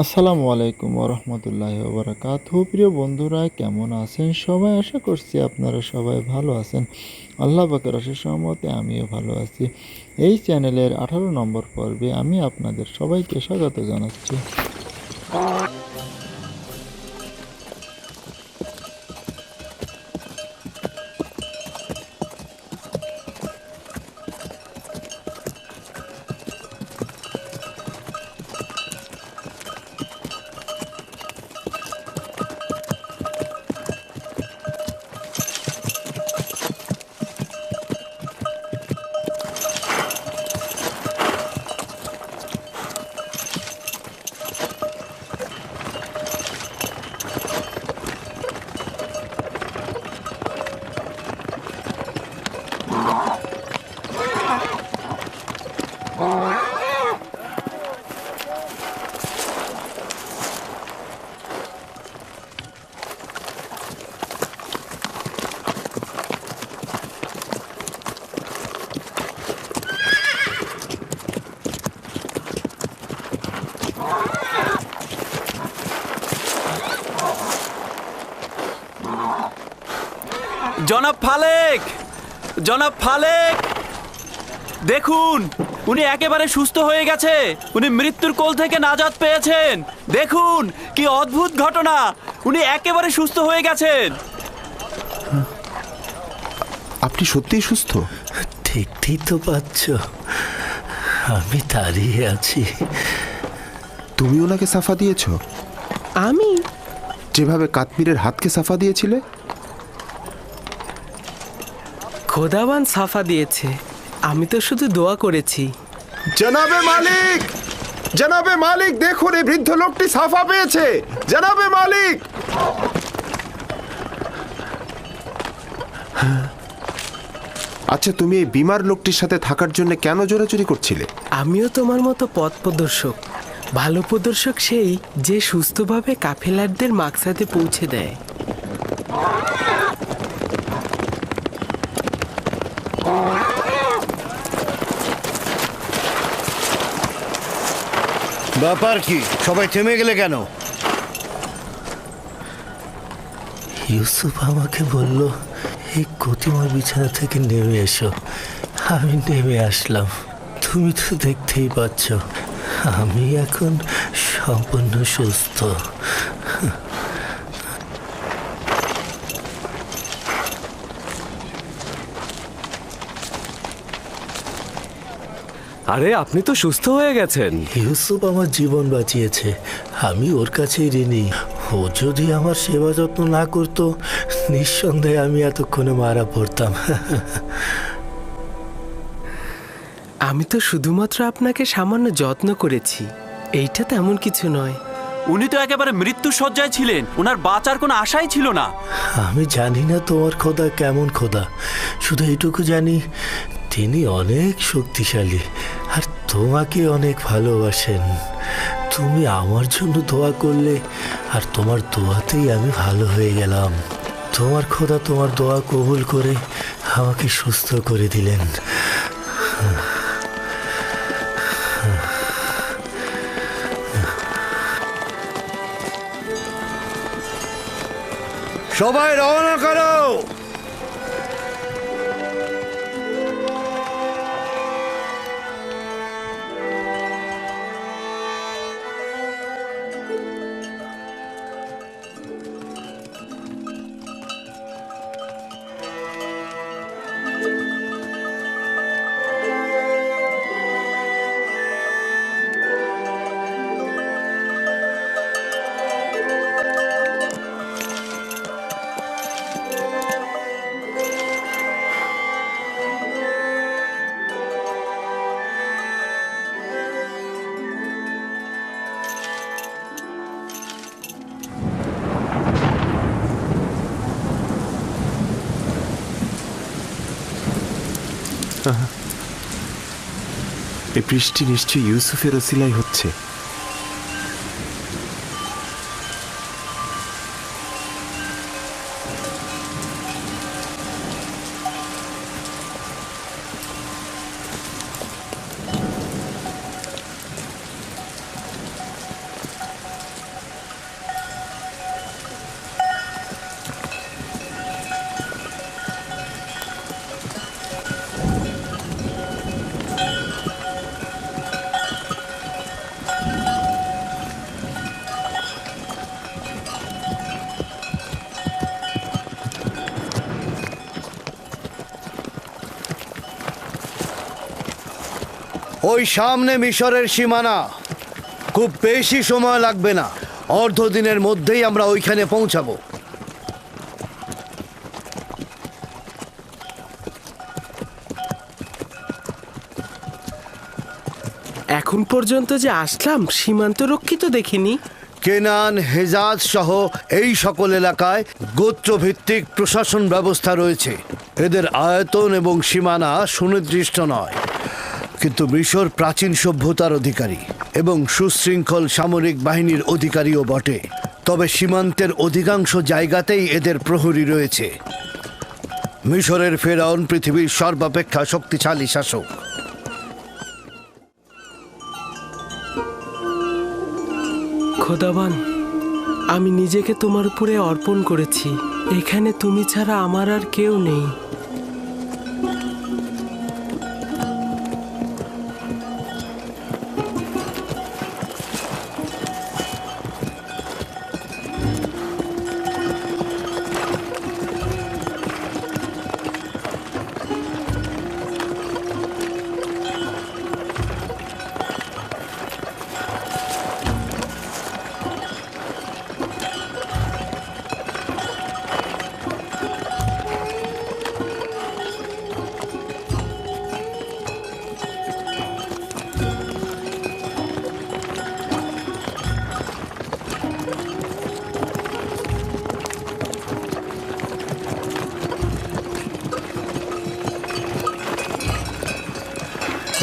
আসসালামু আলাইকুম ওরহমতুল্লাহি ওবরাকাতুহু। প্রিয় বন্ধুরা, কেমন আছেন সবাই? আশা করছি আপনারা সবাই ভালো আছেন। আল্লাহ পাকের অশেষ রহমতে আমিও ভালো আছি। এই চ্যানেলের 18 নম্বর পর্বে আমি আপনাদের সবাইকে স্বাগত জানাচ্ছি। জনাব ফালেক, জনাব ফালেক, দেখুন উনি একেবারে সুস্থ হয়ে গেছে। উনি মৃত্যুর কোল থেকে নাজাত পেয়েছেন। দেখুন কি অদ্ভুত ঘটনা, উনি একেবারে সুস্থ হয়ে গেছেন। আপনি সত্যিই সুস্থ? দেখতেই তো পাচ্ছ, আমি দাঁড়িয়ে আছি। তুমি ওনাকে সাফা দিয়েছ? আমি? যেভাবে কাশ্মীরের হাতকে সাফা দিয়েছিলে? খোদাবান সাফা দিয়েছে, আমি তো শুধু দোয়া করেছি। জনাবে মালিক, জনাবে মালিক, দেখুন এই বৃদ্ধ লোকটি সাফা পেয়েছে। জনাবে মালিক, আচ্ছা তুমি এই বিমার লোকটির সাথে থাকার জন্য কেন জোরাজুরি করছিলে? আমিও তোমার মতো পথ প্রদর্শক। ভালো প্রদর্শক সেই যে সুস্থভাবে কাফেলারদের মাকসাদে পৌঁছে দেয়। ব্যাপার কি? সবাই থেমে গেলে কেন? ইউসুফ আমাকে বলল এই গতিময় বিছানা থেকে নেমে এসো। আমি নেমে আসলাম। তুমি তো দেখতেই পাচ্ছ আমি এখন সম্পূর্ণ সুস্থ। আরে আপনি তো সুস্থ হয়ে গেছেন। ইউসুফ আমার জীবন বাঁচিয়েছে, আমি ওর কাছেই ঋণী। ও যদি আমার সেবা যত্ন না করতো, নিঃসন্দেহে আমি এতক্ষণে মারা পড়তাম। আমি তো শুধুমাত্র আপনাকে সামান্য যত্ন করেছি, এইটা তেমন কিছু নয়। উনি তো একেবারে মৃত্যু শয্যায় ছিলেন, ওনার বাঁচার কোনো আশাই ছিল না। আমি জানি না তোমার খোদা কেমন খোদা, শুধু এইটুকু জানি তিনি অনেক শক্তিশালী আর তোমাকে অনেক ভালোবাসেন। তুমি আমার জন্য দোয়া করলে আর তোমার দোয়াতেই আমি ভালো হয়ে গেলাম। তোমার খোদা তোমার দোয়া কবুল করে আমাকে সুস্থ করে দিলেন। সবাই রওনা করো। এই বৃষ্টি নিশ্চয়ই ইউসুফের ওসিলাই হচ্ছে। ওই সামনে মিশরের সীমানা। খুব বেশি সময় লাগবে না, অর্ধ দিনের মধ্যেই আমরা ওইখানে পৌঁছাবো। এখন পর্যন্ত যে আসলাম সীমান্ত রক্ষিত দেখিনি। কেনান, হেজাজ সহ এই সকল এলাকায় গোত্রভিত্তিক প্রশাসন ব্যবস্থা রয়েছে। এদের আয়তন এবং সীমানা সুনির্দিষ্ট নয়, কিন্তু মিশর প্রাচীন সভ্যতার অধিকারী এবং সুশৃঙ্খল সামরিক বাহিনীর অধিকারীও বটে। তবে সীমান্তের অধিকাংশ জায়গাতেই এদের প্রহরী রয়েছে। মিশরের ফেরাউন পৃথিবীর সর্বাপেক্ষা শক্তিশালী শাসক। খোদাবান, আমি নিজেকে তোমার উপরে অর্পণ করেছি। এখানে তুমি ছাড়া আমার আর কেউ নেই।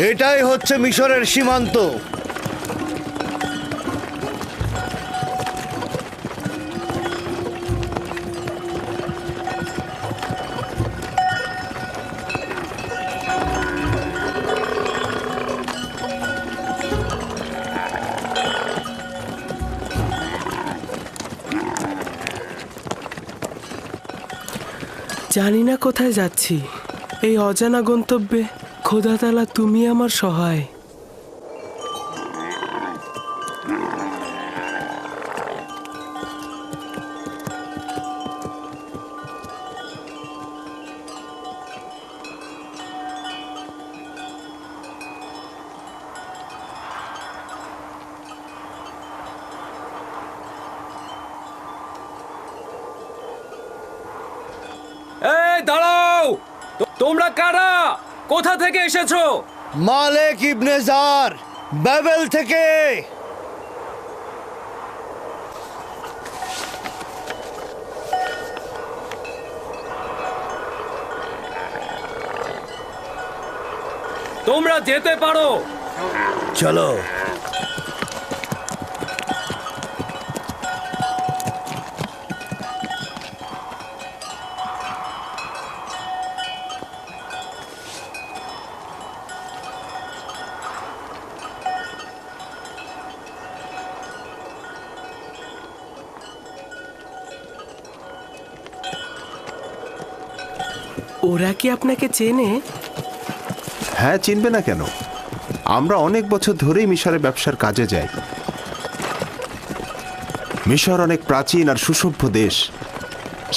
এটাই হচ্ছে মিশরের সীমান্ত। জানি না কোথায় যাচ্ছি। এই অজানা গন্তব্যে খোদা তাআলা তুমি আমার সহায়। এই দাঁড়াও! তোমরা কারা? কোথা থেকে এসেছো? মালেক ইবনে জার, বাবেল থেকে। তোমরা যেতে পারো। চলো। ওরা কি আপনাকে চেনে? হ্যাঁ, চিনবে না কেন? আমরা অনেক বছর ধরেই মিশরে ব্যবসার কাজে যাই। মিশর অনেক প্রাচীন আর সুসভ্য দেশ।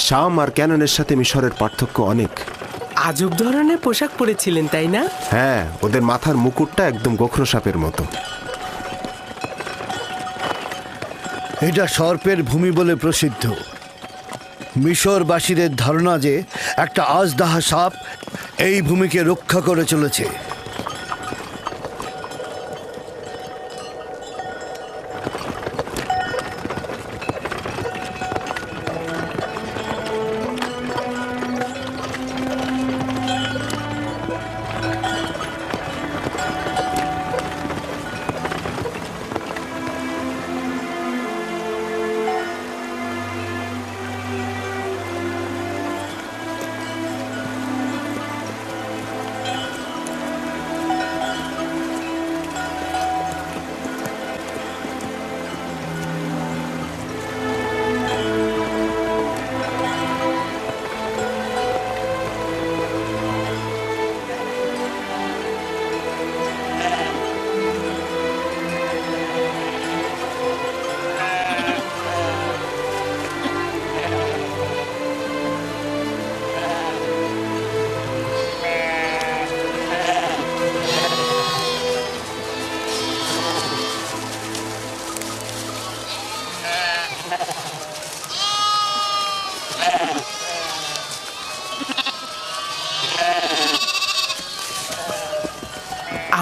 শাম আর ক্যাননের সাথে মিশরের পার্থক্য অনেক। আজব ধরনের পোশাক পরেছিলেন, তাই না? হ্যাঁ, ওদের মাথার মুকুটটা একদম গোখরো সাপের মতো। এটা সর্পের ভূমি বলে প্রসিদ্ধ। মিশরবাসীদের ধারণা যে একটা আজদাহা সাপ এই ভূমিকে রক্ষা করে চলেছে।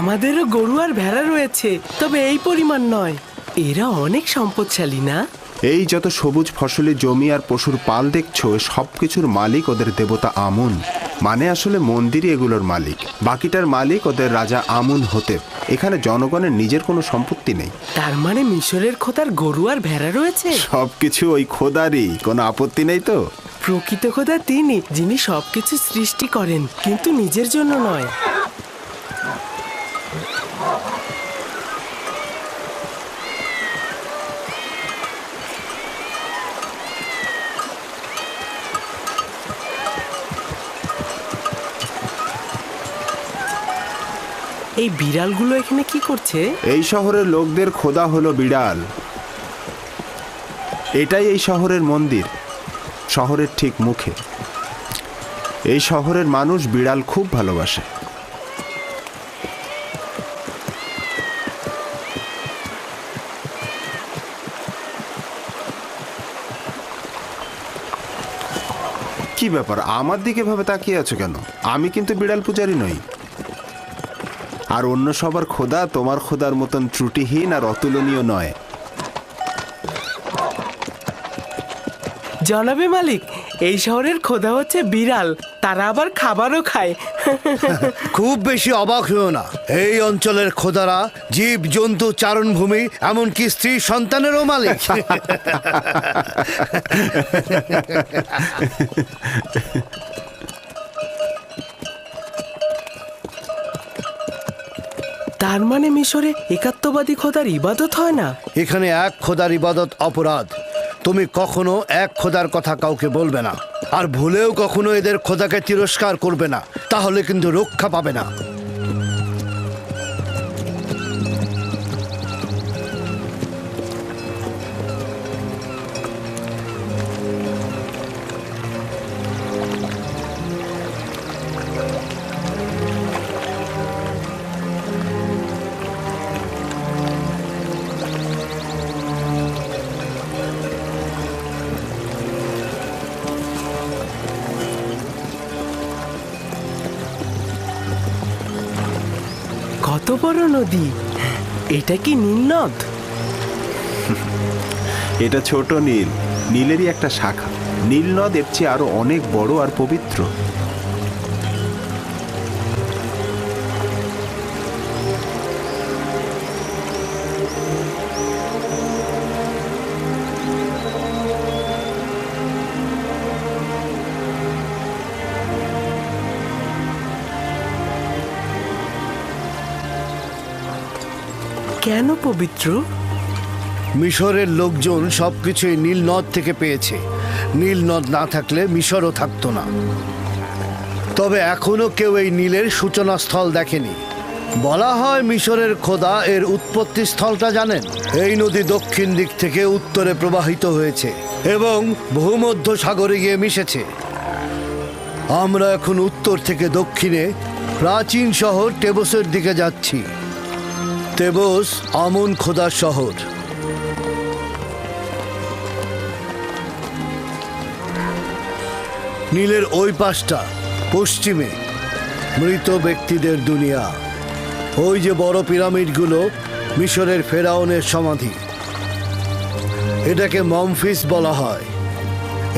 আমাদেরও গরু আর ভেড়া রয়েছে, তবে এই পরিমাণ নয়। এরা অনেক সম্পদশালী না? এই যত সবুজ ফসলি জমি আর পশুর পাল দেখছো, সবকিছুর মালিক ওদের দেবতা আমুন। মানে আসলে মন্দিরই এগুলোর মালিক, বাকিটার মালিক ওদের রাজা আমুন হতে। এখানে জনগণের নিজের কোনো সম্পত্তি নেই। তার মানে মিশরের খোদার গরু আর ভেড়া রয়েছে? সবকিছু ওই খোদারই, কোনো আপত্তি নেই তো? প্রকৃত খোদা তিনি, যিনি সবকিছু সৃষ্টি করেন, কিন্তু নিজের জন্য নয়। এই বিড়ালগুলো এখানে কি করছে? এই শহরের লোকদের খোদা হলো বিড়াল। এটাই এই শহরের মন্দির, শহরের ঠিক মুখে। এই শহরের মানুষ বিড়াল খুব ভালোবাসে। কি ব্যাপার, আমার দিকে ভাবে তাকিয়ে আছো কেন? আমি কিন্তু বিড়াল পূজারী নই। আর অন্য সবার খোদা তোমার খোদার মতন ত্রুটিহীন আর অতুলনীয় নয়। জনাবে মালিক, এই শহরের খোদা হচ্ছে বিড়াল, তারা আবার খাবারও খায়। খুব বেশি অবাক হয়েও না, এই অঞ্চলের খোদারা জীব জন্তু চারণভূমি এমনকি স্ত্রী সন্তানেরও মালিক। তার মানে মিশরে একাত্মবাদী খোদার ইবাদত হয় না? এখানে এক খোদার ইবাদত অপরাধ। তুমি কখনো এক খোদার কথা কাউকে বলবে না, আর ভুলেও কখনো এদের খোদাকে তিরস্কার করবে না, তাহলে কিন্তু রক্ষা পাবে না। কত বড় নদী! এটা কি নীল নদ? এটা ছোট নীল, নীলেরই একটা শাখা। নীল নদ এর চেয়ে আরো অনেক বড় আর পবিত্র। কেন পবিত্র? মিশরের লোকজন সবকিছুই নীল নদ থেকে পেয়েছে। নীল নদ না থাকলে মিশরও থাকতো না। তবে এখনো কেউ এই নীলের সূচনা স্থল দেখেনি। বলা হয় মিশরের খোদা এর উৎপত্তি স্থলটা জানেন। এই নদী দক্ষিণ দিক থেকে উত্তরে প্রবাহিত হয়েছে এবং ভূমধ্য সাগরে গিয়ে মিশেছে। আমরা এখন উত্তর থেকে দক্ষিণে প্রাচীন শহর টেবসের দিকে যাচ্ছি। তেবস আমুন খোদার শহর। নীলের ওই পাশটা পশ্চিমে মৃত ব্যক্তিদের দুনিয়া। ওই যে বড় পিরামিডগুলো মিশরের ফেরাউনের সমাধি। এটাকে মমফিস বলা হয়।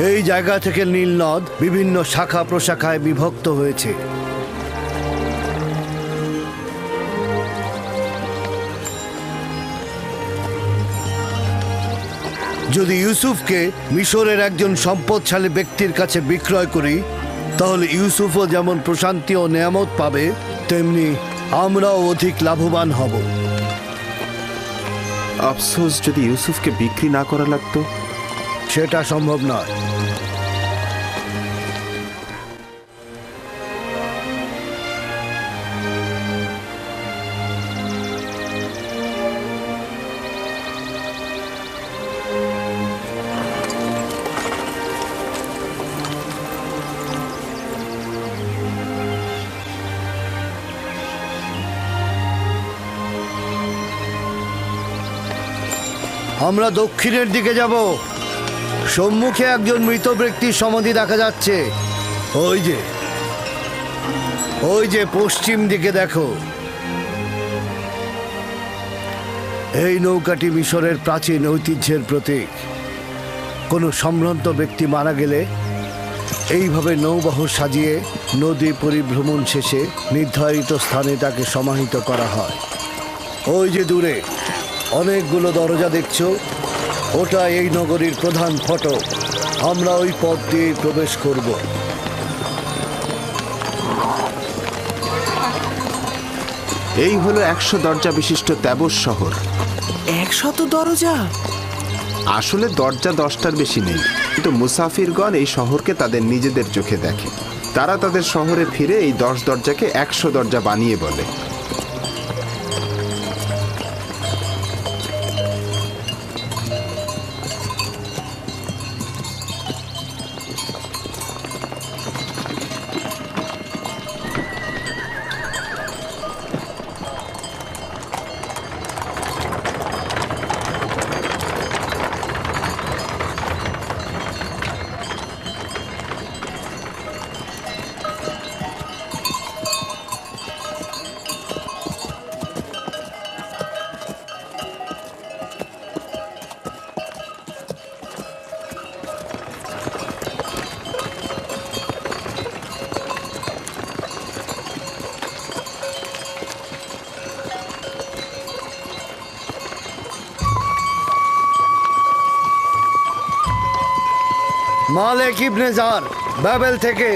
এই জায়গা থেকে নীল নদ বিভিন্ন শাখা প্রশাখায় বিভক্ত হয়েছে। যদি ইউসুফকে মিশরের একজন সম্পদশালী ব্যক্তির কাছে বিক্রয় করি, তাহলে ইউসুফও যেমন প্রশান্তি ও নেয়ামত পাবে, তেমনি আমরাও অধিক লাভবান হব। আফসোস, যদি ইউসুফকে বিক্রি না করা লাগতো। সেটা সম্ভব নয়। আমরা দক্ষিণের দিকে যাব। সম্মুখে একজন মৃত ব্যক্তির সমাধি দেখা যাচ্ছে। ওই যে পশ্চিম দিকে দেখো। এই নৌকাটি মিশরের প্রাচীন ঐতিহ্যের প্রতীক। কোনো সম্ভ্রান্ত ব্যক্তি মারা গেলে এইভাবে নৌবহর সাজিয়ে নদী পরিভ্রমণ শেষে নির্ধারিত স্থানে তাকে সমাহিত করা হয়। ওই যে দূরে অনেকগুলো দরজা দেখছো, ওটা এই নগরীর প্রধান ফটক। আমরা ওই পথ দিয়ে প্রবেশ করব। এই হলো 100 দরজা বিশিষ্ট তেবস শহর। 100 দরজা? আসলে দরজা 10টার বেশি নেই, কিন্তু মুসাফিরগণ এই শহরকে তাদের নিজেদের চোখে দেখে। তারা তাদের শহরে ফিরে এই 10 দরজাকে 100 দরজা বানিয়ে বলে। মালেক ইবনে জার, বাবেল থেকে।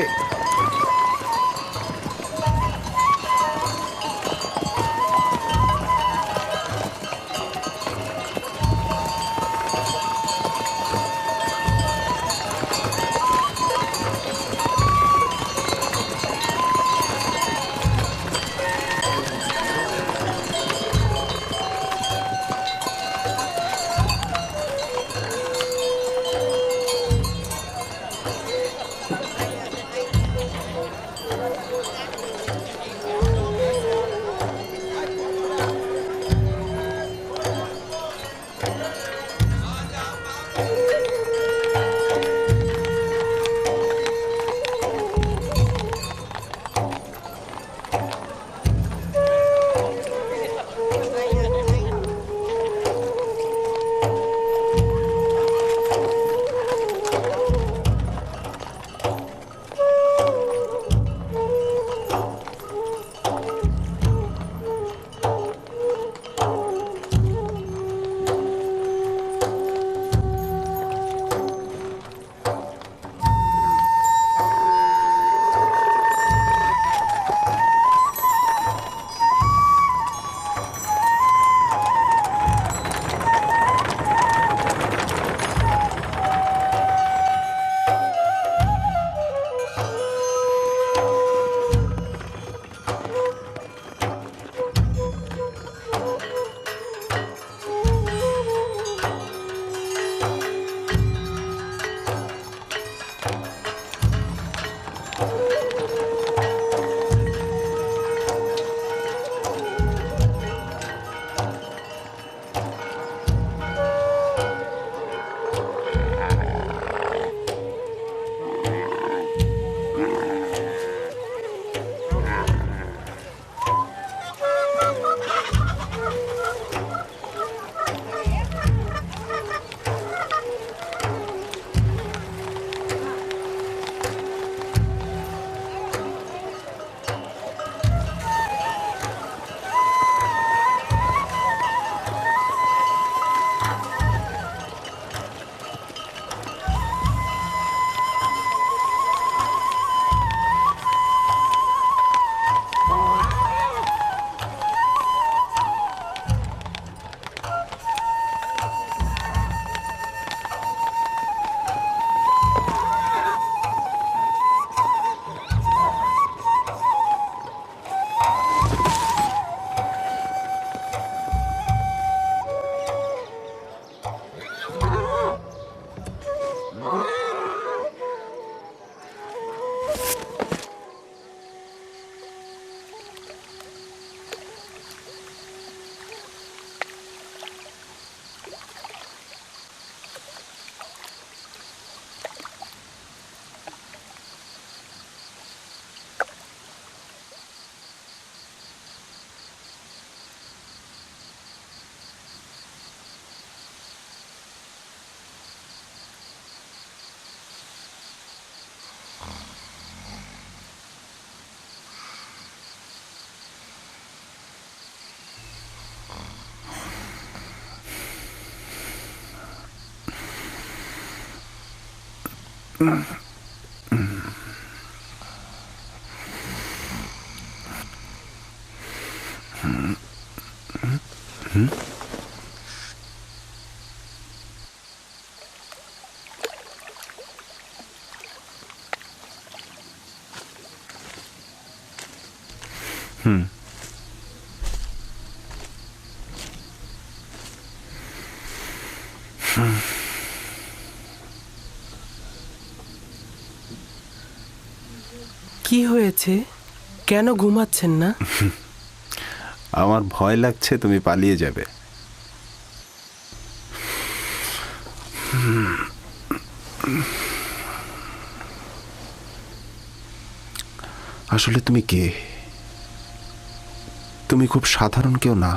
কি হয়েছে? কেন ঘুমাচ্ছেন না? আমার ভয় লাগছে তুমি পালিয়ে যাবে। আসলে তুমি কে? তুমি খুব সাধারণ কেউ না।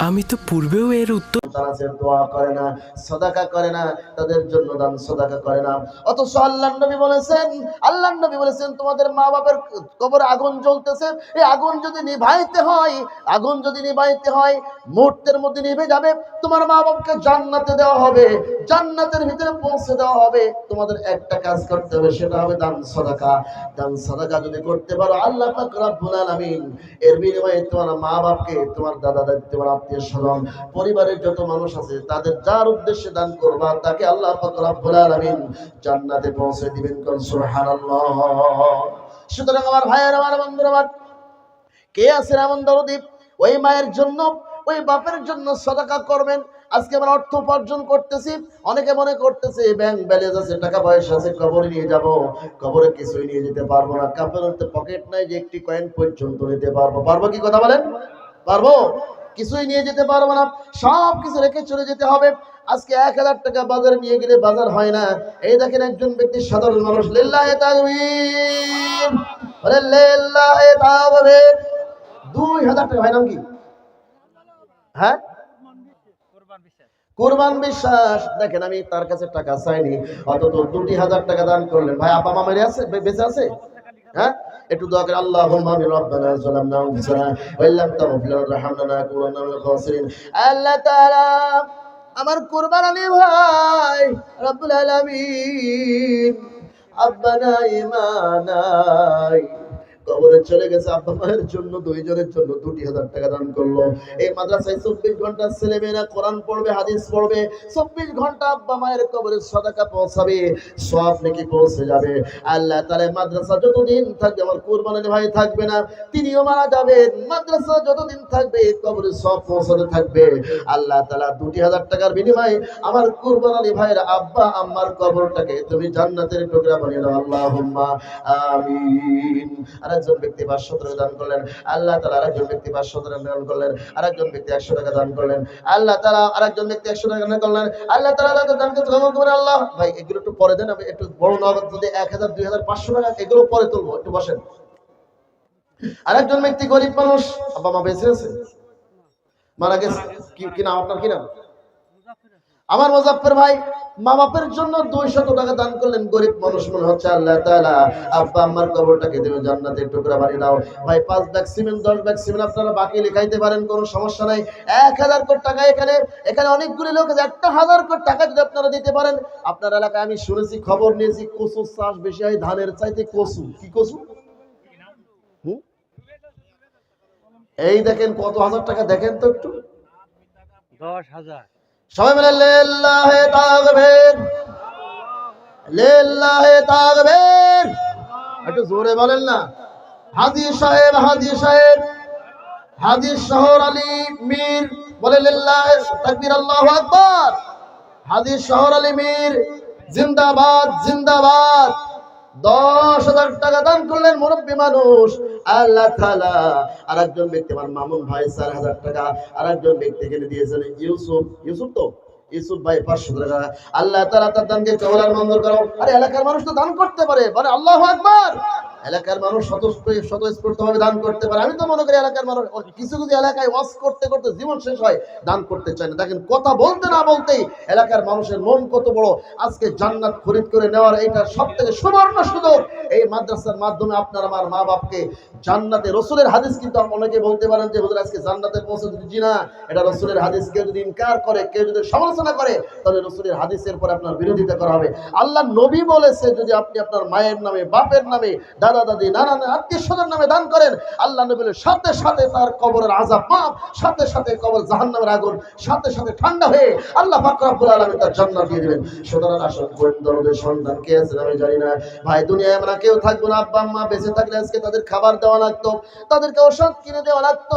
আমি তো পূর্বেও এর উত্তর তারা যে দোয়া করে না, সাদাকা করে না, তাদের জন্য দান সাদাকা করে না। অথচ আল্লাহর নবী বলেছেন তোমাদের মা বাবার কবরে আগুন জ্বলতেছে, এই আগুন যদি নিভাইতে হয় মুহূর্তের মধ্যে নিভে যাবে। তোমার মা বাবাকে জান্নাতে দেওয়া হবে, জান্নাতের ভিতরে পৌঁছে দেওয়া হবে। তোমাদের একটা কাজ করতে হবে, সেটা হবে দান সাদাকা। দান সাদাকা যদি করতে পারো, আল্লাহ পাক রব্বুল আলামিন এর বিনিময়ে তোমার মা বাপকে, তোমার দাদা দাদি, তোমার আত্মীয় স্বজন, পরিবারের যত মানুষ আছে, তাদের যার উদ্দেশ্যে দান করবা, তাকে আল্লাহ পাক রব্বুল আলামিন জান্নাতে পৌঁছে দিবেন। কোন সুবহানাল্লাহ। সুতরাং আমার ভাইয়েরা, আমার বন্ধুরা, আমার কে আছেন এমন দরদী ওই মায়ের জন্য, ওই বাপের জন্য সাদাকা করবেন? আজকে আমরা অর্থ উপার্জন করতেছি, অনেকে মনে করতেছে ব্যাংক ব্যালেন্স আছে, টাকা পয়সা আছে, কবরে নিয়ে যাব। কবরে কিছুই নিয়ে যেতে পারবো না। কাপড়ের পকেট নাই যে একটি কয়েন পর্যন্ত নিতে পারবো। পারবো কি? কথা বলেন, পারবো? কিছুই নিয়ে যেতে পারবো না, সব কিছু রেখে চলে যেতে হবে। আজকে 1000 টাকা বাজারে নিয়ে গেলে বাজার হয় না। এই দেখেন একজন ব্যক্তি, সাধারণ মানুষ, লিল্লাহি তাকবীর, বলে লিল্লাহি তাকবীর, 2000 টাকা। ভাই নাম কি? হ্যাঁ, কুরবান বিশ্বাস। দেখেন আমি তার কাছে টাকা চাইনি, অন্তত 2000 টাকা দান করলেন। ভাই আপা মা মেরে আছে, বেঁচে আছে? হ্যাঁ, একটু দোয়া করে। আল্লাহুম্মা আমিন। রব্বানা যালামনা আনফুসানা ওয়া ইল্লাম তাগফির লানা ওয়া তারহামনা লানাকুনান্না মিনাল খাসিরিন। আল্লাহ তাআলা আমার কুরবান আলী ভাই রব্বুল আলামিন আব্বা নাই মা নাই, কবরে চলে গেছে। আব্বা মায়ের জন্য, দুইজনের জন্য 2000 টাকা দান করলো। এই মাদ্রাসায় 24 ঘন্টা ছেলেমেয়েরা কোরআন পড়বে, হাদিস পড়বে। 24 ঘন্টা আব্বা মায়ের কবরে সাদাকা পৌঁছাবে, সব নাকি পৌঁছে যাবে। আল্লাহ তাআলা মাদ্রাসা যতদিন থাকবে, আমার কুরবান আলী ভাই থাকবে না, তিনিও মারা যাবেন। মাদ্রাসা যতদিন থাকবে, কবরে সব পৌঁছাতে থাকবে। আল্লাহ তাআলা 2000 টাকার বিনিময়ে আমার কুরবান আলী ভাইয়ের আব্বা আম্মার কবরটাকে তুমি জান্নাতের টুকরা বানিয়ে দাও। আল্লাহুম্মা আমিন। আরেকজন ব্যক্তি 500 টাকা দান করলেন। আল্লাহ তাআলা আরেকজন ব্যক্তি 500 টাকা দান করলেন। আরেকজন ব্যক্তি 100 টাকা দান করলেন। আল্লাহ তাআলা আরেকজন ব্যক্তি 100 টাকা দান করলেন। আল্লাহ তাআলা তাদের দানকে কবুল করুন। আল্লাহ ভাই এগুলো একটু পরে দেন, আমি একটু বড় নগদ যদি 1000 2000 500 টাকা এগুলো পরে তুলবো, একটু বসেন। আরেকজন ব্যক্তি গরিব মানুষ, বাবা মা বেঁচে আছে, মারা গেছে, কি নাম আপনার? কি নাম? আমার মুজাফফর ভাই মা বাপের জন্য 200 টাকা দান করলেন। গরিব মানুষ মনে হচ্ছে। আল্লাহ তাআলা আব্বা আম্মার কবরটাকে তুমি জান্নাতের টুকরা বানিয়ে দাও। ভাই 5 ব্যাগ সিমেন্ট, 10 ব্যাগ সিমেন্ট আপনারা বাকি লিখাইতে পারেন, কোনো সমস্যা নাই। 1000 কোটি টাকা এখানে অনেকগুলো লোক আছে। 1000 কোটি টাকা যদি আপনারা দিতে পারেন, আপনার এলাকায় আমি শুনেছি, খবর নিয়েছি, কচু চাষ বেশি হয় ধানের চাইতে। কচু কি? কচু এই দেখেন কত হাজার টাকা, দেখেন তো একটু। 10,000। সবাই মিলে লিল্লাহি তাকবীর, লিল্লাহি তাকবীর, একটু জোরে বলেন না। হাজী সাহেব, হাজী সাহেব, হাজী শহর আলী মীর, বলে লিল্লাহি তাকবীর, আল্লাহু আকবার। হাজী শহর আলী মীর জিন্দাবাদ, জিন্দাবাদ। 10,000 টাকা দান করলেন, মুরব্বী মানুষ। আল্লাহ তাআলা আরেকজন ব্যক্তি, আমার মামুন ভাই 4,000 টাকা। আরেকজন ব্যক্তিকে দিয়েছেন ইউসুফ ভাই 500 টাকা। আল্লাহ তাআলা তার দানকে কবুল আর মঞ্জুর করো। আরে এলাকার মানুষ তো দান করতে পারে, বলে আল্লাহু আকবার। এলাকার মানুষ স্বতঃস্ফূর্তভাবে দান করতে পারে। আমি তো মনে করি এলাকার মানুষ কিছু কিছু এলাকায় ওয়াজ করতে করতে জীবন শেষ হয়, দান করতে চায় না। দেখেন কথা বলতে না বলতেই এলাকার মানুষের মন কত বড়। আজকে জান্নাত খরিদ করে নেওয়ার এইটা সব থেকে সুবর্ণ সুযোগ। এই মাদ্রাসার মাধ্যমে আপনার আমার মা বাপকে জান্নাতে, রসুলের হাদিস কিন্তু অনেকে বলতে পারেন যে হুজুর আজকে জান্নাতে পৌঁছে দিচ্ছি না, এটা রসুলের হাদিস। কেউ যদি ইনকার করে, কেউ যদি সমালোচনা করে, তাহলে রসুলের হাদিসের পরে আপনার বিরোধিতা করা হবে। আল্লাহ নবী বলেছে যদি আপনি আপনার মায়ের নামে, বাপের নামে, দাদা দাদি, নানা আত্মীয় স্বজন নামে দান করেন, আল্লাহ নবীর সাথে সাথে তার কবরের আযাব মাফ, সাথে সাথে কবর জাহান্নামের আগুন সাথে সাথে ঠান্ডা হয়ে আল্লাহ পাক রব্বুল আলামিন তার জান্নাত দিয়ে দিবেন। সুতরাং আসুন দরদের সন্তান কে আছেন আমি জানি না ভাই, দুনিয়ায় আমরা কেউ থাকবো না। আব্বা আম্মা বেঁচে থাকলে আজকে তাদের খাবার দেওয়া লাগতো, তাদেরকে ওষুধ কিনে দেওয়া লাগতো।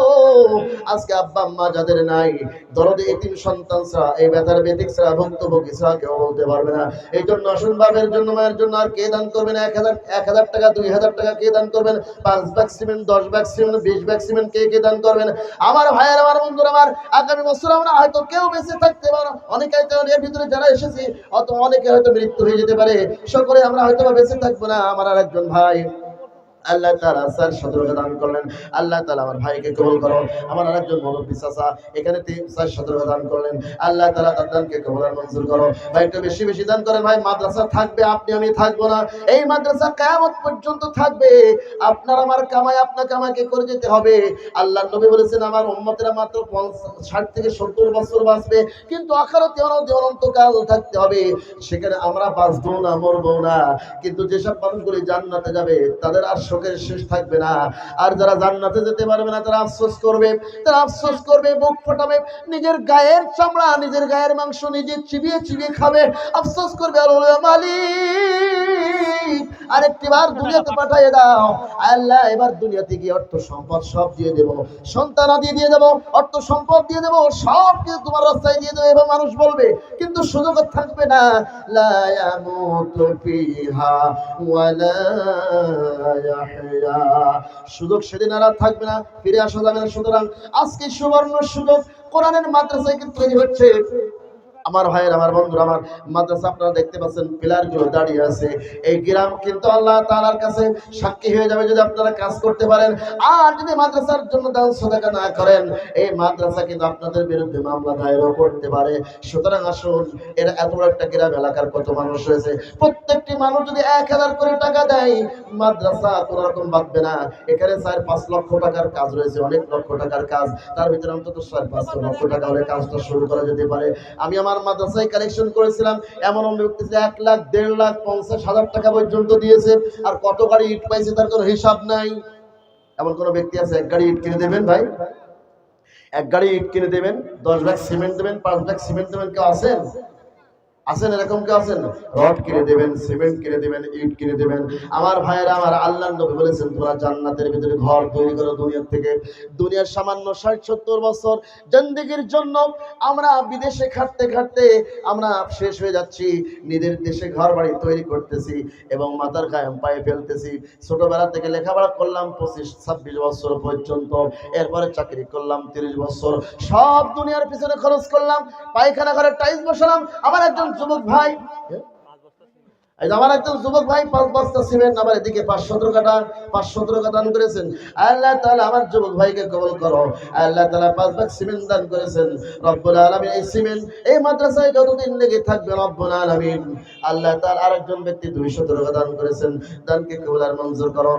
আজকে আব্বা আম্মা যাদের নাই, দরদে এতিম সন্তান ছাড়া, এই ব্যথার ব্যতিক ছাড়া, ভুক্তভোগী ছাড়া কেউ বলতে পারবে না। এই জন্য আসুন বাপের জন্য, মায়ের জন্য আর কে দান করবেন? 1000 টাকা, 2000 টাকা কে দান করবেন? 5 bag cement, 10 bag cement, 20 bag cement কে দান করবেন? আমার ভাইয়ের, আমার বন্ধুরা, আমার আগামী বছর আমরা হয়তো কেউ বেঁচে থাকতে পারো, অনেকে হয়তো এর ভিতরে যারা এসেছি অত অনেকে হয়তো মৃত্যু হয়ে যেতে পারে, সকলে আমরা হয়তো বেঁচে থাকবো না। আমার আর একজন ভাই আল্লাহ তাআলা 417 টাকা দান করলেন, আল্লাহ তাআলা আমার ভাইকে কবুল করো। আমার আরেকজন মুরব্বি চাচা এখানে 417 টাকা দান করলেন, আল্লাহ তাআলা তার দানকে কবুল আর মঞ্জুর করো। ভাই একটু বেশি বেশি দান করেন ভাই। মাদ্রাসা থাকবে, আপনি আমি থাকবো না। এই মাদ্রাসা কিয়ামত পর্যন্ত থাকবে। আপনার আমার কামাই আপনাকে আমাকে করে যেতে হবে। আল্লাহর নবী বলেছেন আমার উম্মতেরা মাত্র 60 থেকে 70 বছর বাঁচবে, কিন্তু আখিরাতে অনন্তকাল থাকতে হবে। সেখানে আমরা বাঁচবো না, মরবো না, কিন্তু যেসব মানুষগুলো জান্নাতে যাবে তাদের আর শোকের শেষ থাকবে না। আর যারা জান্নাতে যেতে পারবে না তারা আফসোস করবে, বুক ফোটাবে, নিজের গায়ের চামড়া, নিজের গায়ের মাংস নিজে চিবিয়ে চিবিয়ে খাবে, আফসোস করবে আল্লাহ মালিক আরেকটিবার দুনিয়াতে পাঠিয়ে দাও। আল্লাহ এবার দুনিয়াতে গিয়ে অর্থ সম্পদ সব দিয়ে দেবো, সন্তান দিয়ে দেবো, অর্থ সম্পদ দিয়ে দেবো, সব কিছু তোমার রাস্তায় দিয়ে দেবো। এবার মানুষ বলবে, কিন্তু সুযোগ থাকবে না। লা ইয়ামুতু ফিহা ওয়ালা ইয়াহইয়া, সুযোগ সেদিন আর থাকবে না, ফিরে আসা যাবে না। সুতরাং আজকে সুবর্ণ সুযোগ, কোরআনের মাদ্রাসায় কিন্তু তৈরি হচ্ছে। আমার ভাইয়ের, আমার বন্ধুরা, আমার মাদ্রাসা আপনারা দেখতে পাচ্ছেন পিলারগুলো দাঁড়িয়ে আছে। এই গ্রাম কিন্তু আল্লাহ তাআলার কাছে সাক্ষী হয়ে যাবে যদি আপনারা কাজ করতে পারেন। আর যদি মাদ্রাসার জন্য দান সাদাকা না করেন, এই মাদ্রাসা কিন্তু আপনাদের বিরুদ্ধে মামলা দায়েরও করতে পারে। সুতরাং আসুন, এর এত বড় একটা গ্রাম, এলাকার কত মানুষ রয়েছে, প্রত্যেকটি মানুষ যদি 1000 করে টাকা দেয়, মাদ্রাসা কোনো রকম বাঁধবে না। এখানে 4-5 লক্ষ টাকার কাজ রয়েছে, অনেক লক্ষ টাকার কাজ, তার ভিতরে অন্তত 5.5 লক্ষ টাকা হলে কাজটা শুরু করা যেতে পারে। আমি আমার মাদ্রাসায় কালেকশন করেছিলাম, এমন ব্যক্তি 1 লাখ, 1.5 লাখ, 50,000 টাকা পর্যন্ত দিয়েছে। আর কত গাড়ি ইট পাইছে তার কোনো হিসাব নাই। এমন কোন ব্যক্তি আছে 1 গাড়ি ইট কিনে দেবেন? ভাই 1 গাড়ি ইট কিনে দেবেন, 10 ব্যাগ সিমেন্ট দেবেন, 5 ব্যাগ সিমেন্ট দেবেন? কেউ আছেন? এরকম কেউ আছেন? রড কিনে দেবেন, সিমেন্ট কিনে দেবেন, ইট কিনে দেবেন। আমার ভাইয়েরা, আমার আল্লাহর নবী বলেছেন তোমরা জান্নাতের ভিতরে ঘর তৈরি করো দুনিয়ার থেকে। দুনিয়ার সামান্য 60-70 বছর জিন্দেগির জন্য আমরা বিদেশে খাটতে খাটতে আমরা শেষ হয়ে যাচ্ছি, নিজের দেশে ঘর বাড়ি তৈরি করতেছি এবং মাথার কায়াম পায়ে ফেলতেছি। ছোটবেলা থেকে লেখাপড়া করলাম 25-26 বছর পর্যন্ত, এরপরে চাকরি করলাম 30 বছর, সব দুনিয়ার পিছনে খরচ করলাম, পায়খানা ঘরে টাইলস বসালাম। আমার একজন যুবক ভাই, 5 বস্তা সিমেন্ট, আমার এদিকে 517 টাকা দান করেছেন। আল্লাহ তাআলা আমার যুবক ভাইকে কবুল করো। আল্লাহ তাআলা 5 ব্যাগ সিমেন্ট দান করেছেন। রব্বুল আলামিন এই সিমেন্ট এই মাদ্রাসায় যতদিন লেগে থাকবে রব্বুল আলামিন, আল্লাহ তাআলা আরেকজন ব্যক্তি 200 টাকা দান করেছেন, দানকে কবুল আর মঞ্জুর করো।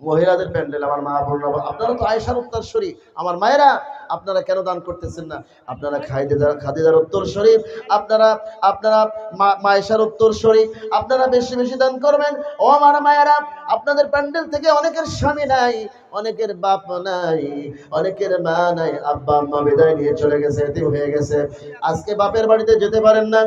মহিলাদের প্যান্ডেল, আমার মা বোনরা, আপনারা তো আয়েশার উত্তরসূরি, আমার মায়েরা, আপনারা কেন দান করতেছেন না? আপনারা খাদিজার উত্তরসূরি, আপনারা আয়েশার উত্তরসূরি, আপনারা বেশি বেশি দান করবেন। ও আমার মায়েরা, আপনাদের প্যান্ডেল থেকে অনেকের স্বামী নাই, অনেকের বাপ নাই, অনেকের মা নাই, আব্বা আম্মা বিদায় নিয়ে চলে গেছে, এতিম হয়ে গেছে। আজকে বাপের বাড়িতে যেতে পারেন না।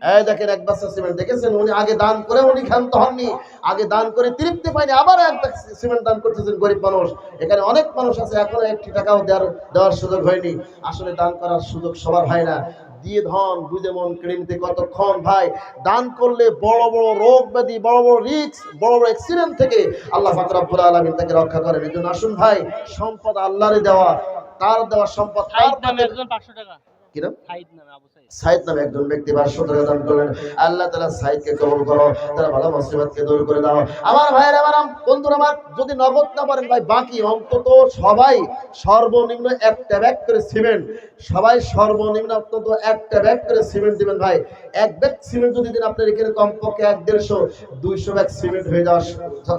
এই দেখেন 1 বস্তা সিমেন্ট, দেখেছেন উনি আগে দান করে উনি ক্ষান্ত হননি, আগে দান করে তৃপ্তি পায়নি, আবার 1 ব্যাগ সিমেন্ট দান করতেছেন। গরিব মানুষ এখানে অনেক মানুষ আছে, এখনো 1 টাকাও দেওয়ার সুযোগ হয়নি। আসলে দান করার সুযোগ সবার হয় না। দিয়ে ধন বুঝে মন কেড়ে নিতে কতক্ষণ ভাই। দান করলে বড় বড় রোগ ব্যাধি, বড় বড় রিস্ক, বড় বড় অ্যাক্সিডেন্ট থেকে আল্লাহ পাক রব্বুল আলামিন তাকে রক্ষা করেন। এজন্য আসুন ভাই, সম্পদ আল্লাহরই দেওয়া, তার দেওয়া সম্পদ তার। 500 টাকা কি নাম? সাইদ নামে, আবু সাইদ। সাইদ নামে একজন ব্যক্তি 500 টাকা দান করলেন। আল্লাহ তাআলা সাইদকে কবুল করো, তারা ভালো মুসিবতকে দূর করে দাও। আমার ভাইয়েরা, আমার বন্ধুরা, আমার যদি নগদ না পারেন ভাই, বাকি অন্তত সবাই সর্বনিম্ন একটা ব্যাগ করে সিমেন্ট, সবাই সর্বনিম্ন অন্তত একটা ব্যাগ করে সিমেন্ট দিবেন ভাই। এক ব্যাগ সিমেন্ট যদি দিন, আপনার এখানে কমপক্ষে 150 200 ব্যাগ সিমেন্ট হয়ে যাওয়া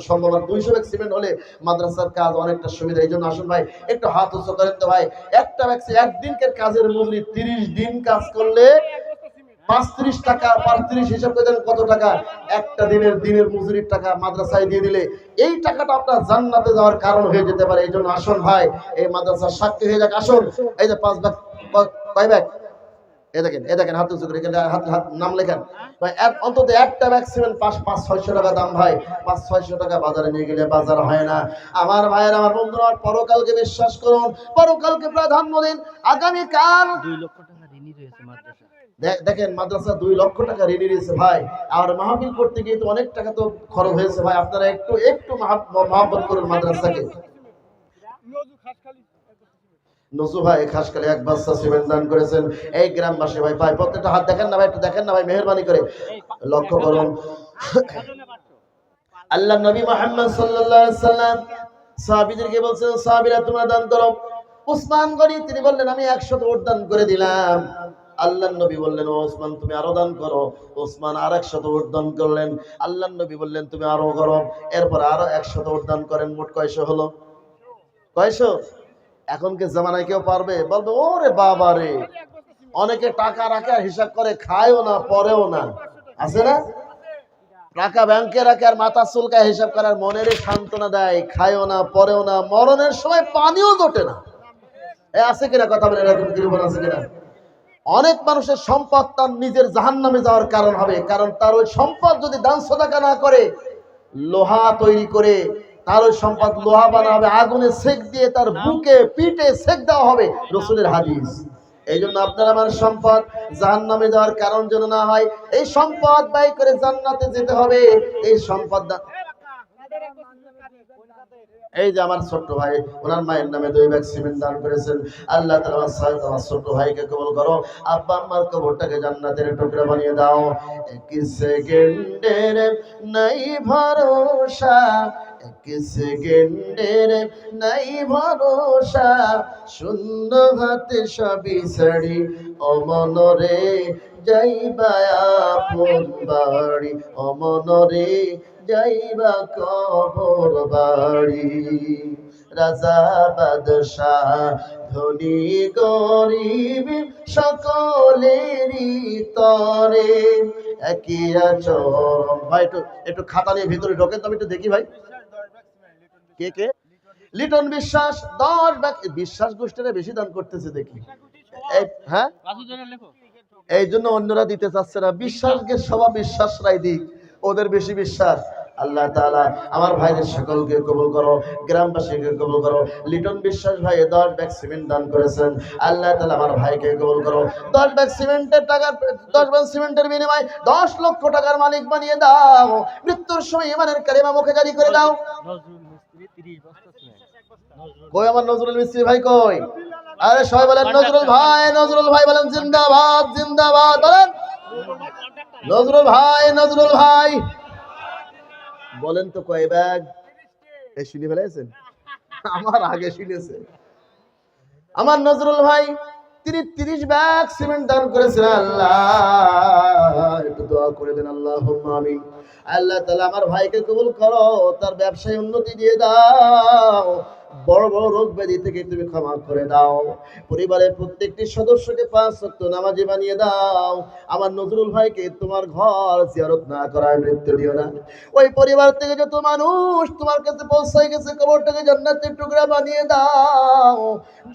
সম্ভব। আর 200 ব্যাগ সিমেন্ট হলে মাদ্রাসার কাজ অনেকটা সুবিধা। এই জন্য আসুন ভাই, একটু হাত উঁচু করেন তো ভাই। একটা ব্যাগ, একদিনকার কাজের মজুরি 30 দিন কাজ করলে 35 টাকা, 35 হিসাব করে দেন কত টাকা? একটা দিনের মজুরির টাকা মাদ্রাসায় দিয়ে দিলে এই টাকাটা আপনার জান্নাতে যাওয়ার কারণ হয়ে যেতে পারে। এই জন্য আসুন ভাই, এই মাদ্রাসার সাক্ষী হয়ে যাক। আসুন, এই যে 5 ব্যাগ, কয় ব্যাগ? এই দেখেন হাত উঁচু করে হাত নাম লেখেন ভাই। অন্তত একটা ব্যাগ সিমেন্ট 500-600 টাকা দাম ভাই। 500-600 টাকা বাজারে নিয়ে গেলে বাজার হয় না। আমার ভাইয়ের, আমার বন্ধুরা, পরকালকে বিশ্বাস করুন, পরকালকে প্রাধান্য দিন। আগামীকাল 2 লক্ষ টাকা ঋণী রয়েছে মাদ্রাসা। দেখেন মাদ্রাসা 2 লক্ষ টাকা ঋণী রয়েছে ভাই। আর মাহফিল করতে গিয়ে তো অনেক টাকা তো খরচ হয়েছে ভাই। আপনারা একটু মহব্বত করুন মাদ্রাসাকে। নজু ভাই খাসকালে 1 বস্তা সিমেন্ট দান করেছেন। এই গ্রামবাসী ভাই, প্রত্যেকটা হাত দেখেন না ভাই, একটু দেখেন না ভাই, মেহেরবানি করে লক্ষ্য করুন। আল্লাহ নবী মুহাম্মদ সাল্লাল্লাহু আলাইহি সাল্লাম সাহাবীদেরকে বলছেন, সাহাবীরা তোমরা দান করো। উসমান গনি তিনি বললেন, আমি 100 ওট দান করে দিলাম। আল্লাহর নবী বললেন, ও ওসমান তুমি আরো দান করো। ওসমান আর 100 ওট দান করলেন। আল্লাহর নবী বললেন, তুমি আরো করো। এরপর আরো 100 ওট দান করেন। মোট কয়শো হলো? কয়শো? এখনকে জামানায় কেউ পারবে? বলবে ওরে বাবা রে, অনেকে টাকা রাখে আর হিসাব করে, খায়ও না পরেও না, আছে না? টাকা ব্যাংকে রাখে আর মাথা চুলকায় হিসাব করার মনের সান্ত্বনা দেয়, খায়ও না পরেও না, মরণের সময় পানিও জোটে না। আছে কিনা কথা বলে? এরকম জীবন আছে কিনা? অনেক মানুষের সম্পদ তার নিজের জাহান্নামে যাওয়ার কারণ হবে। কারণ তার ওই সম্পদ যদি দান সদাকা না করে, লোহা তৈরি করে তার ওই সম্পদ লোহা বানা হবে, আগুনে সেক দিয়ে তার বুকে পিঠে সেক দেওয়া হবে, রাসূলের হাদিস। এই জন্য আপনার আমার সম্পদ জাহান্নামে যাওয়ার কারণ যেন না হয়, এই সম্পদ ব্যয় করে জান্নাতে যেতে হবে। এই সম্পদ এই যে আমার ছোট্ট ভাই, ওনার মায়ের নামে 2 ব্যাগ সিমেন্ট দান করেছেন। আল্লাহ তাআলা আমার ছোট্ট ভাইকে কবুল করো। আব্বা আম্মার কবরটাকে জান্নাতের টুকরা বানিয়ে দাও। 1 সেকেন্ডের নাই ভরসা, 1 সেকেন্ডের নাই ভরসা, শূন্য হাতে সবই ছাড়ি ও মনরে যাইবা আপন বাড়ি, ও মনরে যাইবা কবর বাড়ি। রাজা বাদশাহ ধনী গরিব সকলেরই তরে একই আচরণ। ভাই একটু খাতা নিয়ে ভিতরে ঢোকেন তো, আমি একটু দেখি ভাই। কে? লিটন বিশ্বাস 10 ব্যাগ। বিশ্বাস গোষ্ঠীরা বেশি দান করতেছে দেখি। হ্যাঁ, এই জন্য অন্যরা দিতে চাচ্ছে না। বিশ্বাসকে সবাই বিশ্বাসরাই দিক, ওদের বেশি বিশ্বাস। আল্লাহ তাআলা আমার ভাইদের সকলকে কবুল করো, গ্রামবাসীকে কবুল করো। লিটন বিশ্বাস ভাই 10 ব্যাগ সিমেন্ট দান করেছেন। আল্লাহ তাআলা আমার ভাইকে কবুল করো। 10 ব্যাগ সিমেন্টের টাকা, 10 ব্যাগ সিমেন্টের বিনিময়ে 10 লক্ষ টাকার মালিক বানিয়ে দাও। মৃত্যুর সময় ইমানের কালিমা মুখে জারি করে দাও। কই আমার নজরুল মিস্ত্রি ভাই কই? আরে সবাই বলেন নজরুল ভাই, নজরুল ভাই বলেন জিন্দাবাদ, জিন্দাবাদ বলেন নজরুল ভাই, নজরুল ভাই বলেন তো কয় ব্যাগ? এই শুনে ফেলেছেন? আমার আগে শুনেছে আমার নজরুল ভাই। তিনি 30 ব্যাগ সিমেন্ট দান করেছেন। আল্লাহ একটু দোয়া করে দেন, আল্লাহুম্মা আমিন। আল্লাহ তাআলা আমার ভাইকে কবুল করো, তার ব্যবসায় উন্নতি দিয়ে দাও, বড় বড় রোগ ব্যাধি থেকে তুমি ক্ষমা করে দাও। পরিবারের প্রত্যেকটি সদস্যকে 5 ওয়াক্ত নামাজি বানিয়ে দাও। আমার নজরুল ভাইকে তোমার ঘর জিয়ারত না করায় মৃত্যু দিও না। ওই পরিবার থেকে যত মানুষ তোমার কাছে পৌঁছায় গেছে, কবরটাকে জান্নাতের টুকরা বানিয়ে দাও।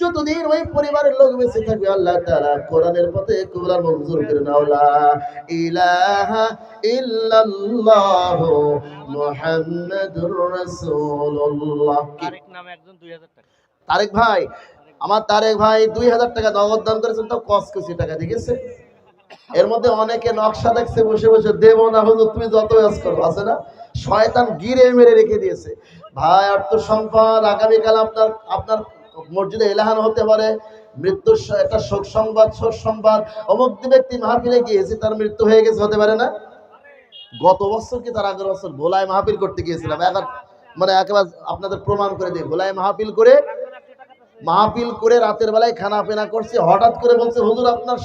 যতদিন ওই পরিবারের লোক বেঁচে থাকবে, আল্লাহ তাআলা কোরআনের পথে কবুল মঞ্জুর করে নাও। লা ইলাহা ইল্লাল্লাহু মুহাম্মাদুর রাসূলুল্লাহ। তারেক নামে একজন 2000 টাকা। তারেক ভাই, আমার তারেক ভাই 2000 টাকা নগদ দান করেছেন। তো কসকসি টাকা দেখেছে, এর মধ্যে অনেকে নকশা দেখছে বসে বসে, দেব না হুজুর তুমি যত কাজ করো, আছে না? শয়তান গিরে মেরে রেখে দিয়েছে। ভাই অর্থ সম্পদ আগামীকাল আপনার মসজিদে এলাহান হতে পারে, মৃত্যুর একটা শোক সংবাদ অমুক ব্যক্তি মাহফিলে গিয়েছে, তার মৃত্যু হয়ে গেছে, হতে পারে না? গত বছর কি তার আগের বছর ভোলায় মাহফিল করতে গিয়েছিলাম, এখন মানে একেবারে আপনাদের প্রমাণ করে দিই, ভোলায় মাহফিল করে রাতের বেলায় খানা পেনা করছে, হঠাৎ করে বলছে হুজুর আপনার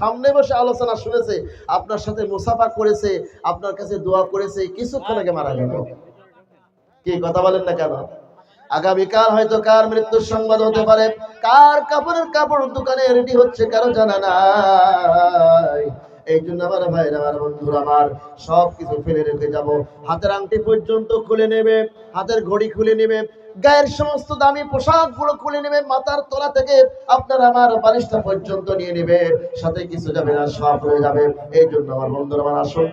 সামনে বসে আলোচনা শুনেছে, আপনার সাথে মুসাফা করেছে, আপনার কাছে দোয়া করেছে, কিছুক্ষণ আগে মারা গেল। কি কথা বলেন না কেন? আগামীকাল হয়তো কার মৃত্যুর সংবাদ হতে পারে, কার কাপড় দোকানে রেডি হচ্ছে কারো জানা নাই। এই জন্য আমার ভাইরা, আমার বন্ধুরা, আমার সবকিছু ফেলে রেখে যাব, হাতের আংটি পর্যন্ত খুলে নেবে, হাতের ঘড়ি খুলে নেবে, গায়ের সমস্ত দামি পোশাক গুলো খুলে নেবে, মাথার তলা থেকে আপনার আমার বালিশটা পর্যন্ত নিয়ে নেবে, সাথে কিছু যাবে না, সব রয়ে যাবে। এই জন্য আমার বন্ধুরা, আমার আসুন,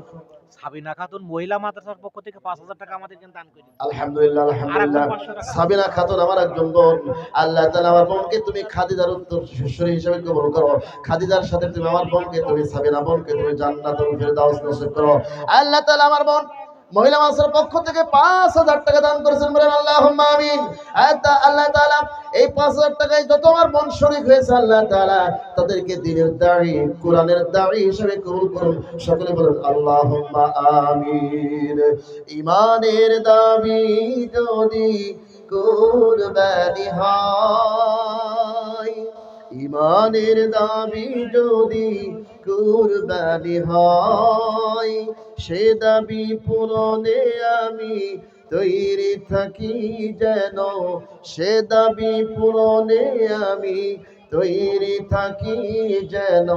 সাবিনা খাতুন মহিলা মাদ্রাসার পক্ষ থেকে 5,000 টাকা আমাদেরকে দান করে দিয়েছে। আলহামদুলিল্লাহ, আলহামদুলিল্লাহ। সাবিনা খাতুন আমার একজন বোন, আল্লাহ তাআলা আমার বোনকে তুমি খাদিজার উত্তরসূরি হিসেবে কবুল করো। খাদিজার সাথে তুমি আমার বোনকে, তুমি সাবিনা বোনকে তুমি জান্নাতুল ফেরদাউস নসিব করো। আল্লাহ তাআলা আমার বোন মহিলা মাদ্রাসার পক্ষ থেকে 5,000 টাকা দান করেছেন, বলেন আল্লাহুম্মা আমিন। আল্লাহ তাআলা এই 5,000 টাকায় যত আমার বোন শরীক হয়েছে, আল্লাহ তাআলা তাদেরকে দ্বীনের দাঈ, কোরআনের দাঈ হিসেবে কবুল করুন। সকলে বলেন আল্লাহুম্মা আমিন। ঈমানের দাবি যদি কুরবানি হয়, ঈমানের দাবি যদি কুরবানি হয়, সে দাবি পূরণে আমি তৈরি থাকি যেন, সে দাবি পূরণে আমি তৈরি থাকি যেন।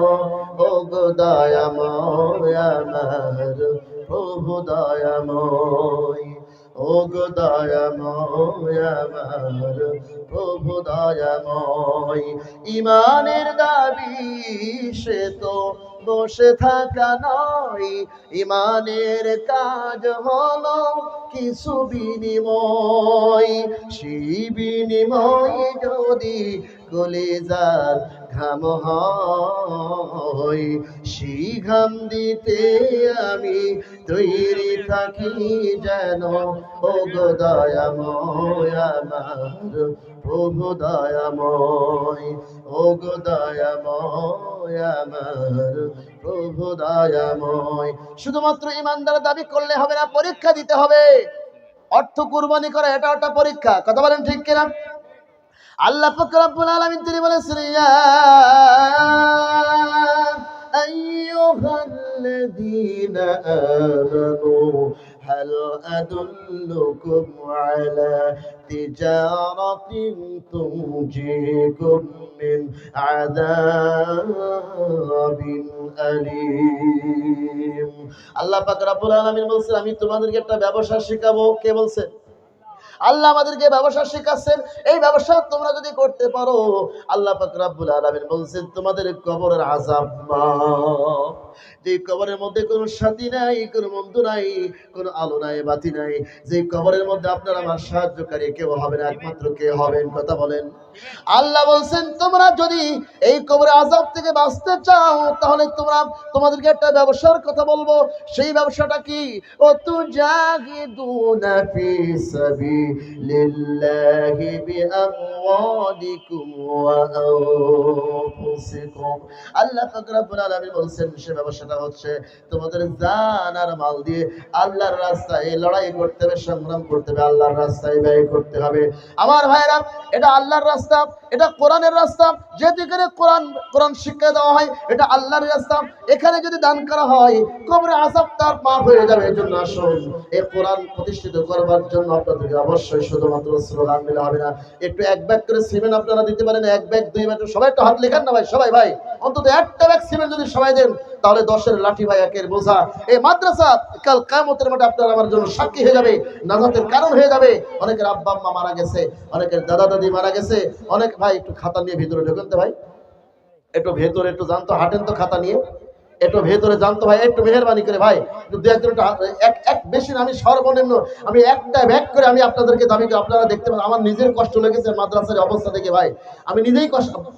ও গো দয়াময় আমার প্রভু দয়াময়, ও গো দয়াময় আমার প্রভু দয়াময়। ঈমানের দাবি সে তো বসে থাকা নয়, ঈমানের কাজ হলো কিছু বিনিময়, সেই বিনিময় যদি কলিজার ঘাম হয়, সেই ঘাম দিতে আমি তৈরি থাকি যেন। ও গো দয়াময় আমার প্রভু দয়াময়, ও গো দয়াময় আমার প্রভু দয়াময়। শুধুমাত্র ঈমানদার দাবি করলে হবে না, পরীক্ষা দিতে হবে। অর্থ কুরবানি করা এটা একটা পরীক্ষা, কথা বলেন ঠিক কিনা? আল্লাহ পাক রব্বুল আলামিন তিনি বলেছেন, ইয়া আইয়ুহাল্লাযীনা আমানু হাল আদুল্লুকুম আলা তিজারাতিন তুনজিকুম মিন আযাবিন আলীম। আল্লাহ পাক রব্বুল আলামিন বলেছেন আমি তোমাদেরকে একটা ব্যবসা শেখাবো। কে বলছেন? আল্লাহ আমাদেরকে ব্যবসা শেখাচ্ছেন। এই ব্যবসা তোমরা যদি করতে পারো, আল্লাহ পাক রব্বুল আলামিন বলছেন তোমাদের কবরের আযাব মাফ। যে কবরের মধ্যে কোনো সাথী নাই, কোনো বন্ধু নাই, কোনো আলো নাই, বাতি নাই, যে কবরের মধ্যে আপনার আমার সাহায্যকারী কেউ হবে না, একমাত্র কে হবেন? কথা বলেন। আল্লাহ বলছেন তোমরা যদি এই কবরের আযাব থেকে বাঁচতে চাও, তাহলে তোমাদেরকে একটা ব্যবসার কথা বলবো। সেই ব্যবসাটা কি? ও তুজাহিদুনা ফি সাবিলিল্লাহি বিআমওয়ালিকুম ওয়া আনফুসিকুম। আল্লাহ পাক রব্বুল আলামিন বলছেন সে ব্যবসাটা হচ্ছে তোমাদের জান আর মাল দিয়ে আল্লাহর রাস্তায় লড়াই করতে হবে, সংগ্রাম করতে হবে, আল্লাহর রাস্তায় ব্যয় করতে হবে। আমার ভাইরা, এটা আল্লাহর রাস্তা, এটা কোরআনের রাস্তা। যেদিকে কোরআন শিক্ষা দেওয়া হয়, এটা আল্লাহর রাস্তা। এখানে যদি দান করা হয়, কবরে আযাব তার মাফ হয়ে যাবে। এই জন্য আসুন, এই কোরআন প্রতিষ্ঠিত করবার জন্য আপনাদেরকে অবশ্যই শুধুমাত্র স্লোগান দিলে হবে না। একটু এক ব্যাগ করে সিমেন্ট আপনারা দিতে পারেন, এক ব্যাগ, 2 ব্যাগ, সবাই একটু হাত লেখান না ভাই, সবাই ভাই অন্তত একটা ব্যাগ সিমেন্ট যদি সবাই দেন, তাহলে 10-এর লাঠি ভাই 1-এর বোঝা। এই মাদ্রাসা কাল কিয়ামতের মাঠে আপনারা আমার জন্য সাক্ষী হয়ে যাবে, নাজাতের কারণ হয়ে যাবে। অনেকের আব্বা আম্মা মারা গেছে, অনেকের দাদা দাদি মারা গেছে, অনেক ভাই একটু খাতা নিয়ে ভিতরে ঢোকেন তো ভাই, একটু ভেতরে একটু জানতো, হাঁটেন তো খাতা নিয়ে, একটু ভেতরে জানতো ভাই, একটু মেহেরবানি করে ভাই, এক বেশি না, আমি সর্বনিম্ন আমি একটা ব্যাগ করে আমি আপনাদেরকে দাবি করে, আপনারা দেখতে পাবেন আমার নিজের কষ্ট লেগেছে মাদ্রাসার অবস্থা দেখে ভাই, আমি নিজেই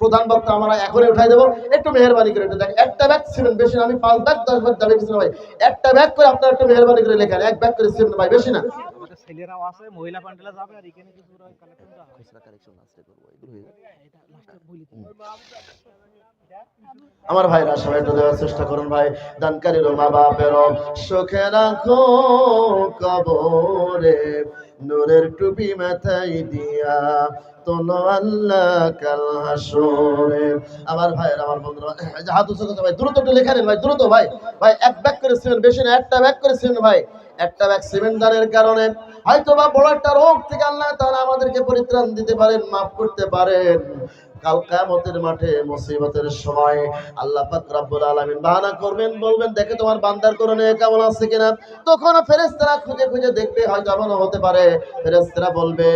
প্রধান বক্তা আমরা এখনই উঠাই দেবো। একটু মেহেরবানি করে একটু দেখ, একটা ব্যাগ সিমেন্ট, বেশি না, আমি 5 ব্যাগ 10 ব্যাগ দাবি কিছু না ভাই, একটা ব্যাগ করে আপনারা একটু মেহেরবানি করে লেখেন, 1 ব্যাগ করে সিমেন্ট ভাই, বেশি না। ছেলেরাও আছে, মহিলা প্যান্ডেলে যাবে, আর এখানে কিছু কালেকশন হবে। আমার ভাইরা সবাই একটু দেওয়ার চেষ্টা করুন ভাই। দানকারীর মা বাপেরও সুখে রাখো কবরে, নূরের টুপি মাথায় দিয়া তোলো আল্লাহ কাল হাসরে। আমার ভাইরা, আমার বন্ধুরা, হাত উঁচু করতে ভাই, দ্রুত একটু লেখা নিন ভাই, দ্রুত ভাই। ভাই এক ব্যাগ করে সিমেন্ট, বেশি না, একটা ব্যাগ করে সিমেন্ট ভাই। একটা ব্যাগ সিমেন্ট দানের কারণে হয়তো বা বড় একটা রোগ থেকে আল্লাহ তাআলা আমাদেরকে পরিত্রাণ দিতে পারেন, মাফ করতে পারেন। কাল কিয়ামতের মাঠে মুসিবতের সময় আল্লাহ পাক রব্বুল আলামিন বাহানা করবেন, বলবেন দেখে তোমার বান্দার করণে কেমন আছে কিনা। তখন ফেরেশতারা খুঁজে খুঁজে দেখবে, হয়তো এমনও হতে পারে ফেরেশতারা বলবে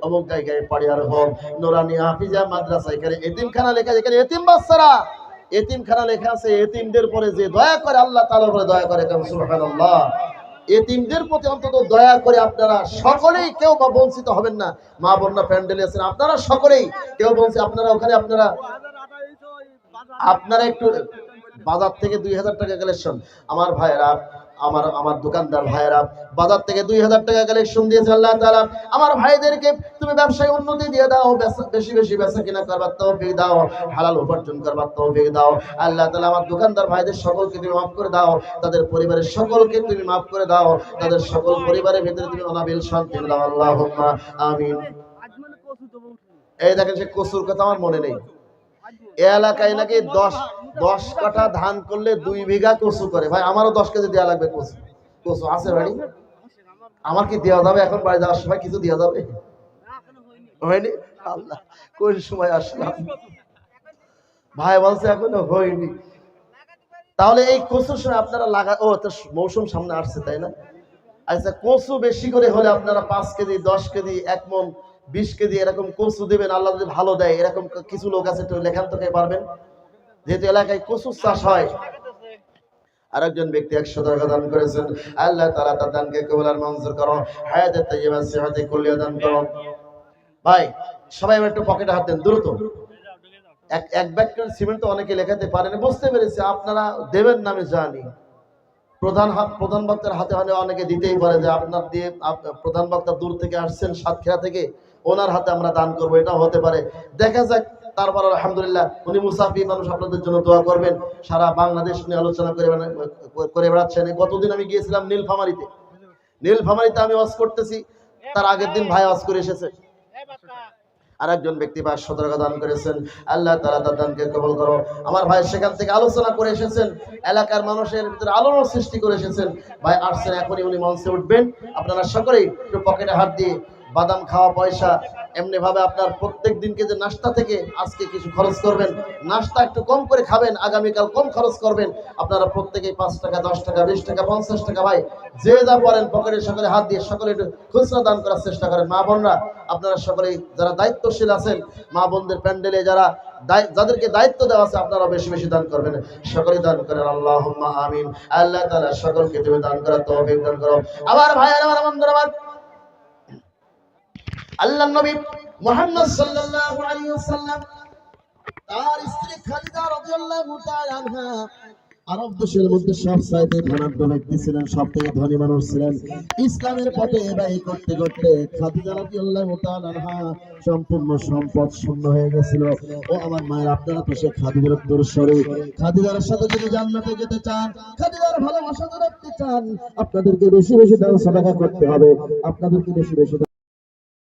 অমুক জায়গায় পাড়িয়ার হোক নুরানি হাফিজা মাদ্রাসা, এখানে এতিমখানা লেখা, যেখানে এতিম বাচ্চারা, এতিমখানা লেখা আছে, এতিমদের পরে যে দয়া করে আল্লাহ তাআলার উপরে দয়া করে, কেমন সুবহানাল্লাহ। এতিমদের প্রতি অন্তত দয়া করে আপনারা সকলেই কেউ বা বঞ্চিত হবেন না। মা বোনরা প্যান্ডেলে আছেন, আপনারা সকলেই কেউ বলছে, আপনারা ওখানে আপনারা একটু বাজার থেকে 2000 টাকা কালেকশন, আমার ভাইয়েরা, আমার দোকানদার ভাইয়েরা বাজার থেকে 2000 টাকা কালেকশন দিয়েছে আল্লাহ তাআলা। আমার ভাইদেরকে তুমি ব্যবসায় উন্নতি দিয়ে দাও, বেশি বেশি বেচা কিনা করবার তৌফিক দাও, হালাল উপার্জন করবার তৌফিক দাও আল্লাহ তাআলা। আমার দোকানদার ভাইদের সকলকে তুমি মাফ করে দাও, তাদের পরিবারের সকলকে তুমি মাফ করে দাও, তাদের সকল পরিবারের ভিতরে তুমি অনাবিল শান্তি দাও, আল্লাহুম্মা আমিন। এই দেখেন, সে কসুর কথা আমার মনে নেই, এ এলাকায় নাকি 10 কাঠা ধান করলে 2 বিঘা কচু করে। ভাই আমারও 10 কেজি দেওয়া লাগবে কচু। কচু আছে বাড়ি? আমার কি দেওয়া যাবে? এখন বাড়ি যাওয়ার সময় কিছু দেওয়া যাবে? হয়নি? আল্লাহ, কোন সময় আসলাম, ভাই বলছে এখনো হয়নি। তাহলে এই কচুর সময় আপনারা ও তো মৌসুম সামনে আসছে, তাই না? আচ্ছা, কচু বেশি করে হলে আপনারা 5 কেজি 10 কেজি 1 মণ 20 কেজি এরকম কচু দিবেন, আল্লাহ যদি ভালো দেয়। এরকম কিছু লোক আছে, একটু লেখান তো কে পারবেন, যেহেতু এলাকায় কচুর চাষ হয়। আরেকজন ব্যক্তি 100 টাকা দান করেছেন, আল্লাহ তাআলা তার দানকে কবুল আর মঞ্জুর করো, হায়াতে তাইয়্যিবা সিহাতে কুল্লিয়া দান করো। ভাই সবাই একটু পকেটে হাত দেন দ্রুত। এক ব্যাগ সিমেন্ট তো অনেকে লেখাতে পারেন, বুঝতে পেরেছি আপনারা দেবেন না, আমি জানি। প্রধান বক্তার হাতে হাতে অনেকে দিতেই পারে, যে আপনার দিয়ে প্রধান বক্তা দূর থেকে আসছেন সাতক্ষীরা থেকে, ওনার হাতে আমরা দান করবো, এটাও হতে পারে, দেখা যাক। তারপর আলহামদুলিল্লাহ, উনি মুসাফির মানুষ, আপনাদের জন্য দোয়া করবেন। সারা বাংলাদেশ নিয়ে আলোচনা করে বেড়াচ্ছেন। গতদিন আমি গিয়েছিলাম নীলফামারীতে আমি ওয়াজ করতেছি, তার আগের দিন ভাই ওয়াজ করে এসেছে। আরেকজন ব্যক্তি 500 টাকা দান করেছেন, আল্লাহ তাআলা তার দানকে কবুল করো। আমার ভাই সেখান থেকে আলোচনা করে এসেছেন, এলাকার মানুষের ভিতরে আলোড়ন সৃষ্টি করে এসেছেন। ভাই আসছেন, এখনই উনি মঞ্চে উঠবেন। আপনারা সকলেই একটু পকেটে হাত দিয়ে বাদাম খাওয়া পয়সা, এমনি ভাবে আপনার প্রত্যেক দিনকে যে নাস্তা থেকে আজকে কিছু খরচ করবেন, নাস্তা একটু কম করে খাবেন, আগামীকাল কম খরচ করবেন। আপনারা প্রত্যেকেই 5 টাকা 10 টাকা 20 টাকা 50 টাকা, ভাই যে যা পারেন পকেটে সকলে হাত দিয়ে সকলে একটু খুচরা দান করার চেষ্টা করেন। মা বোনরা আপনারা সকলেই যারা দায়িত্বশীল আছেন, মা বোনদের প্যান্ডেলে যাদেরকে দায়িত্ব দেওয়া আছে, আপনারা বেশি বেশি দান করবেন, সকলেই দান করেন, আল্লাহুম্মা আমিন। আল্লাহ তাআলা সকলকে তুমি দান করার তৌফিক দান করো। আমার ভাইয়েরা, আমার বন্ধুরা, আমার আল্লাহর নবী মুহাম্মদ সাল্লাল্লাহু আলাইহি ওয়াসাল্লাম তার স্ত্রী খাদিজা রাদিয়াল্লাহু তাআলা আনহা আরব দেশের মধ্যে সবচাইতে ধনাঢ্য ব্যক্তি ছিলেন, সবথেকে ধনী মানুষ ছিলেন। ইসলামের পথে ব্যয় করতে করতে খাদিজা রাদিয়াল্লাহু তাআলা আনহা সম্পূর্ণ সম্পদ শূন্য হয়ে গেছিল। ও আমার মায়ের, আপনারা তো সে খাদিজার উত্তরসূরি, খাদিজার সাথে যদি জান্নাতে যেতে চান, খাদিজার ভালোবাসা রাখতে চান, আপনাদেরকে বেশি বেশি দান সাদাকা করতে হবে, আপনাদেরকে বেশি বেশি